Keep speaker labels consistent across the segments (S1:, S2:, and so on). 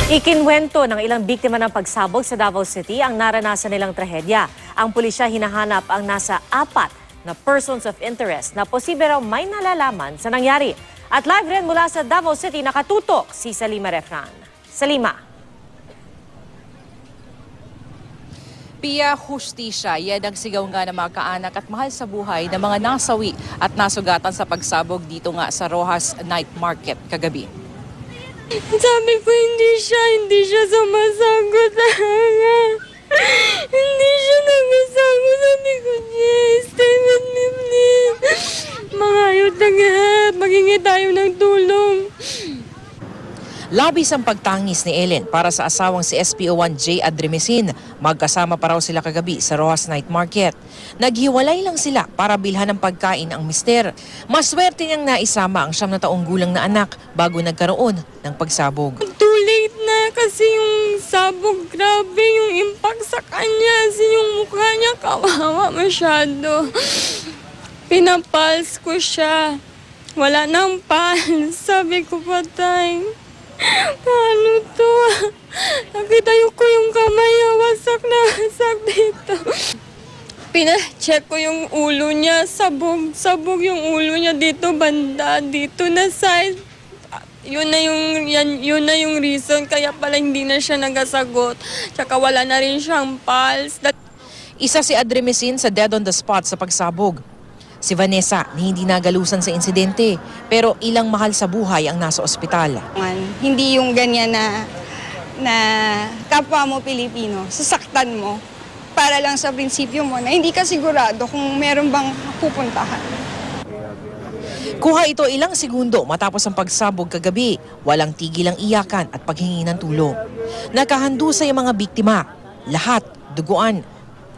S1: Ikinwento ng ilang biktima ng pagsabog sa Davao City ang naranasan nilang trahedya. Ang pulisya hinahanap ang nasa 4 na persons of interest na posible raw may nalalaman sa nangyari. At live rin mula sa Davao City nakatutok si Salima Refran. Salima.
S2: Pia hustisya, yan ang sigaw nga ng mga kaanak at mahal sa buhay ng mga nasawi at nasugatan sa pagsabog dito nga sa Rojas Night Market kagabi.
S3: Sabi ko hindi siya sumasagot. Hindi siya nagsasagot. Sabi ko, yes, stay with me, please. Mga ayot na maghingi tayo ng tulong.
S2: Labis ang pagtangis ni Ellen para sa asawang si SPO1 J. Adremesin. Magkasama pa raw sila kagabi sa Rojas Night Market. Naghiwalay lang sila para bilhan ng pagkain ang mister. Maswerte niyang naisama ang 9 na taong gulang na anak bago nagkaroon ng pagsabog.
S3: Too late na kasi yung sabog, grabe yung impact sa kanya. Kasi yung mukha niya kawawa masyado. Pinapals ko siya. Wala nang pals. Sabi ko, patay. Paano to? Nakita ko yung kamay niya, wasak na wasak dito. Pina-check ko yung ulo niya, sabog yung ulo niya dito, banda, dito na side. Yun na yung reason, kaya pala hindi na siya nagasagot. Tsaka wala na rin siyang pulse.
S2: Isa si Adremesin sa dead on the spot sa pagsabog. Si Vanessa na hindi nagalusan sa insidente pero ilang mahal sa buhay ang nasa ospital.
S4: Hindi yung ganyan na kapwa mo Pilipino, sasaktan mo para lang sa prinsipyo mo na hindi ka sigurado kung meron bang pupuntahan.
S2: Kuha ito ilang segundo matapos ang pagsabog kagabi. Walang tigil ang iyakan at paghingi ng tulong. Nakahandusay ang mga biktima. Lahat duguan.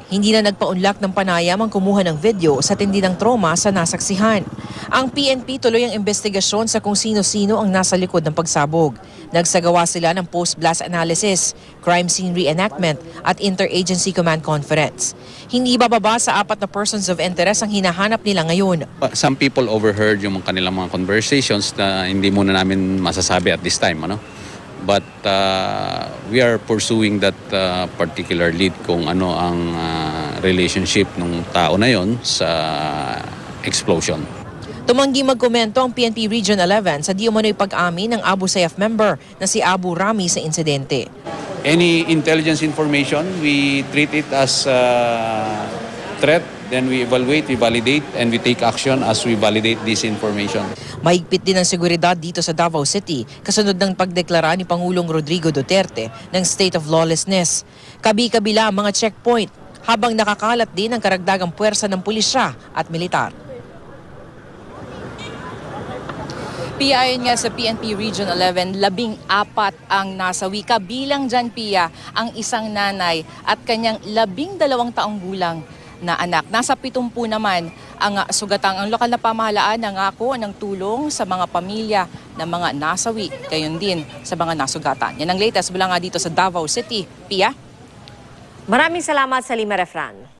S2: Hindi na nagpaunlak ng panayam ang kumuha ng video sa tindi ng trauma sa nasaksihan. Ang PNP tuloy ang investigasyon sa kung sino-sino ang nasa likod ng pagsabog. Nagsagawa sila ng post-blast analysis, crime scene reenactment at interagency command conference. Hindi bababa sa 4 na persons of interest ang hinahanap nila ngayon.
S5: Some people overheard yung kanilang mga conversations na hindi muna namin masasabi at this time. But we are pursuing that particular lead kung ano ang relationship ng tao na yon sa explosion.
S2: Tumanggi magkomento ang PNP Region 11 sa di umano'y pag-amin ng Abu Sayyaf member na si Abu Rami sa insidente.
S5: Any intelligence information, we treat it as a threat, then we evaluate, we validate, and we take action as we validate this information.
S2: Mahigpit din ang seguridad dito sa Davao City kasunod ng pagdeklara ni Pangulong Rodrigo Duterte ng state of lawlessness. Kabi-kabila ang mga checkpoint habang nakakalat din ang karagdagang puwersa ng pulisya at militar. Ayon nga sa PNP Region 11, 14 ang nasawi. Kabilang dyan, Pia, ang isang nanay at kanyang 12 taong gulang na anak. Nasa 70 naman ang sugatang. Ang lokal na pamahalaan nangako ng tulong sa mga pamilya ng mga nasawi, gayon din sa mga nasugatan. Yan ang latest mula nga dito sa Davao City. Pia?
S1: Maraming salamat, Salima Refran.